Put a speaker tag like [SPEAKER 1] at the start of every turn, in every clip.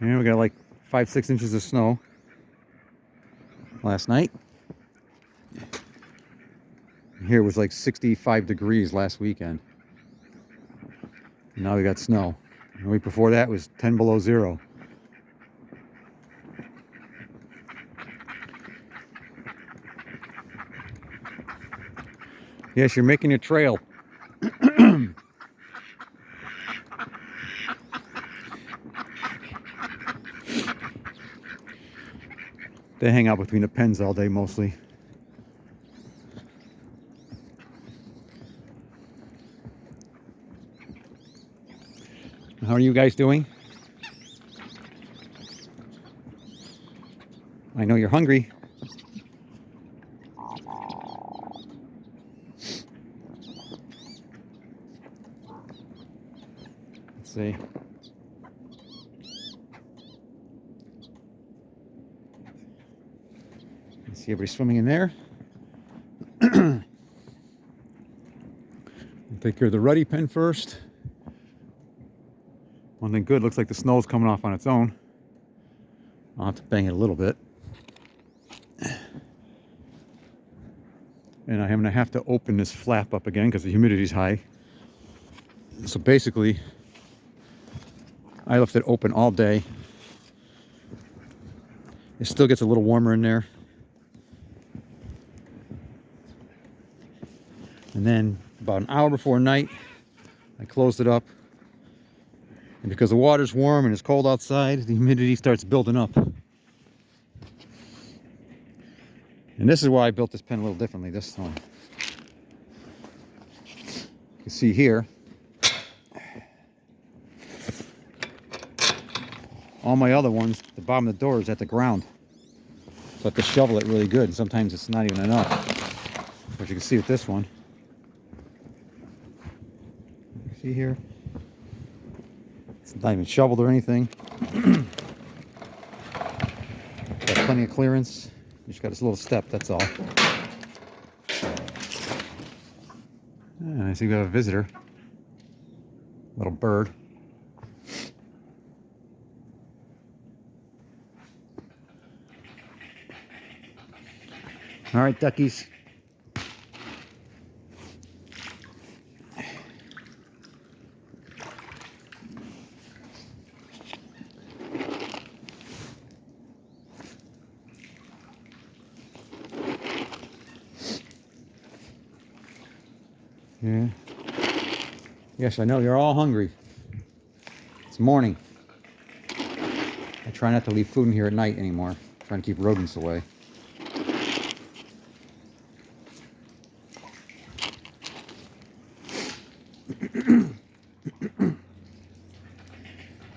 [SPEAKER 1] And we got like 5-6 inches of snow last night. Here it was like 65 degrees last weekend. And now we got snow. The week before that was 10 below zero. Yes, you're making a trail. They hang out between the pens all day mostly. How are you guys doing? I know you're hungry. Let's see. See everybody swimming in there. Take care of the ruddy pen first. One thing good, looks like the snow's coming off on its own. I'll have to bang it a little bit. And I'm going to have to open this flap up again because the humidity's high. So basically, I left it open all day. It still gets a little warmer in there. And then about an hour before night, I closed it up. And because the water's warm and it's cold outside, the humidity starts building up. And this is why I built this pen a little differently this time. You can see here, all my other ones, the bottom of the door is at the ground. So I have to shovel it really good, and sometimes it's not even enough. But you can see with this one. See here? It's not even shoveled or anything. Got plenty of clearance. You just got this little step, that's all. I see we have a visitor. Little bird. All right, duckies. Yeah. Yes, I know you're all hungry. It's morning. I try not to leave food in here at night anymore. I'm trying to keep rodents away.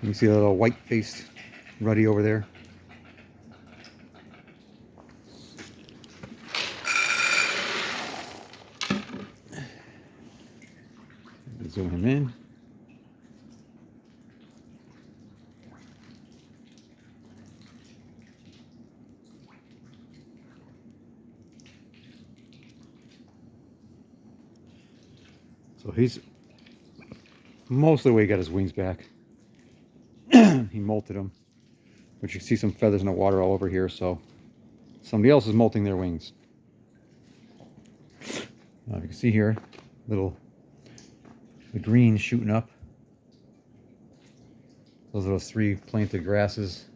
[SPEAKER 1] You see that little white-faced Ruddy over there? Zoom him in. So he's most of the way he got his wings back. He molted them, but you see some feathers in the water all over here, so somebody else is molting their wings. Now you can see here, the green shooting up. Those are those 3 planted grasses.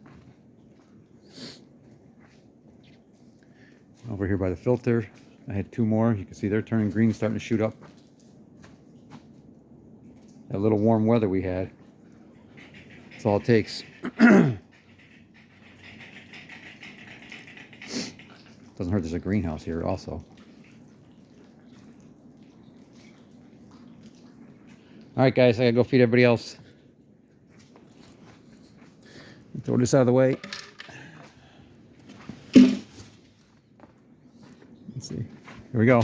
[SPEAKER 1] Over here by the filter, I had 2 more. You can see they're turning green, starting to shoot up. That little warm weather we had. That's all it takes. Doesn't hurt there's a greenhouse here also. Alright guys, I gotta go feed everybody else. Throw this out of the way. Let's see. Here we go.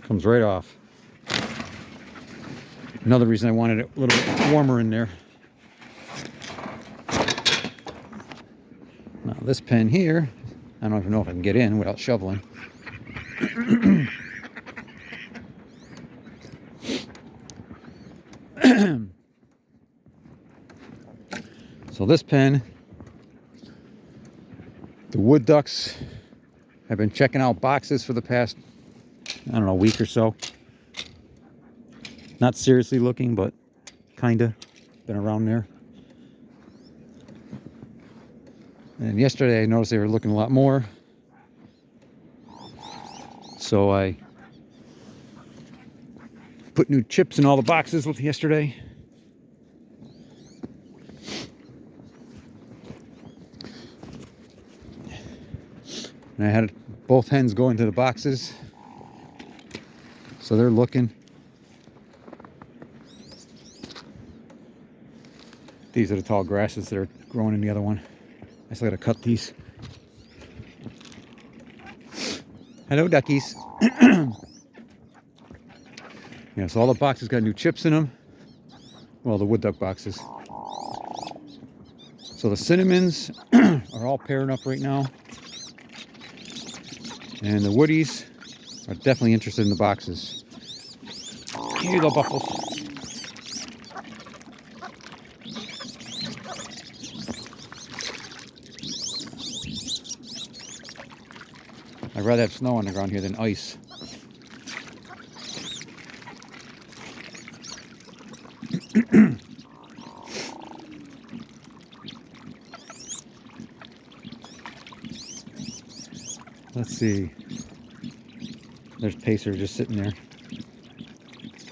[SPEAKER 1] Comes right off. Another reason I wanted it a little bit warmer in there. Now this pen here, I don't even know if I can get in without shoveling. So this pen, the wood ducks have been checking out boxes for the past, I don't know, week or so. Not seriously looking, but kinda been around there. And yesterday I noticed they were looking a lot more. So I put new chips in all the boxes with yesterday. And I had both hens go into the boxes. So they're looking. These are the tall grasses that are growing in the other one. I still gotta cut these. Hello, duckies. Yeah, so all the boxes got new chips in them. Well, the wood duck boxes. So the cinnamons are all pairing up right now. And the woodies are definitely interested in the boxes. Here you go, Buffles. I'd rather have snow on the ground here than ice. Let's see. There's Pacer just sitting there,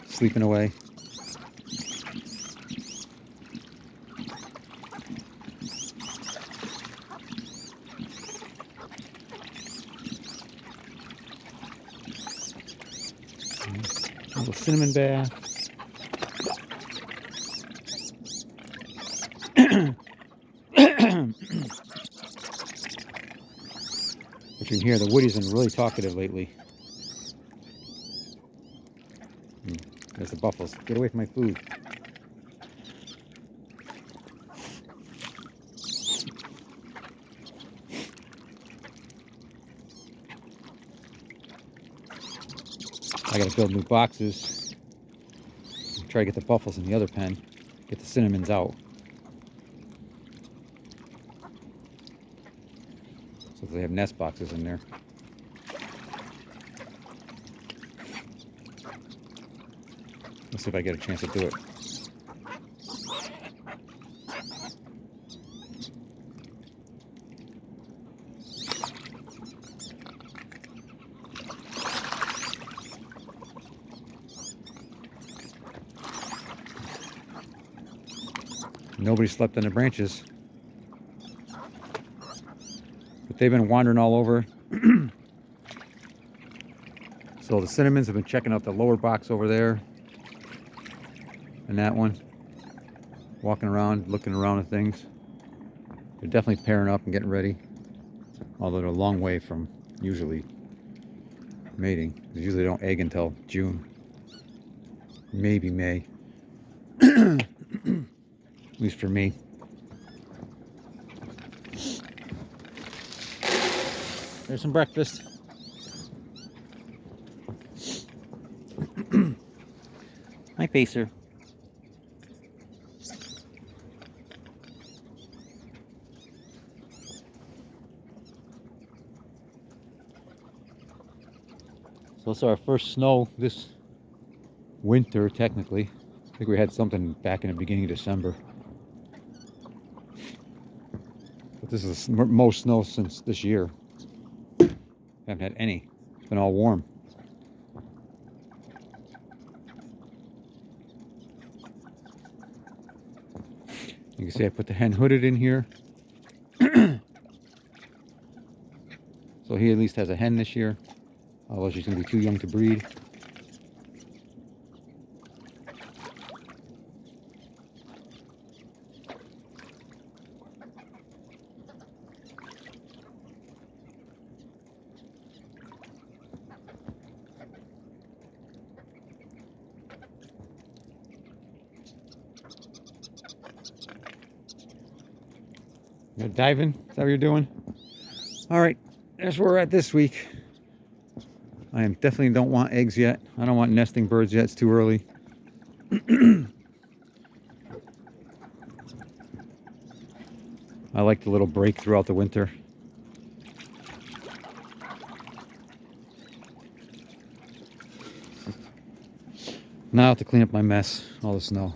[SPEAKER 1] sleeping away. A little cinnamon bath. But you can hear the woodies been really talkative lately. There's the buffaloes. Get away from my food. I gotta build new boxes. Try to get the buffaloes in the other pen. Get the cinnamons out. So they have nest boxes in there. Let's see if I get a chance to do it. Nobody slept in the branches. But they've been wandering all over. So the cinnamons have been checking out the lower box over there. And that one. Walking around, looking around at things. They're definitely pairing up and getting ready. Although they're a long way from usually mating. They usually don't egg until June. Maybe May. At least for me. There's some breakfast. Hi, Pacer. So it's our first snow this winter, technically. I think we had something back in the beginning of December. But this is the most snow since this year. Haven't had any. It's been all warm. You can see I put the hen hooded in here. So he at least has a hen this year. Although she's going to be too young to breed. You're diving? Is that what you're doing? All right, that's where we're at this week. I definitely don't want eggs yet. I don't want nesting birds yet. It's too early. I like the little break throughout the winter. Now to clean up my mess, all the snow.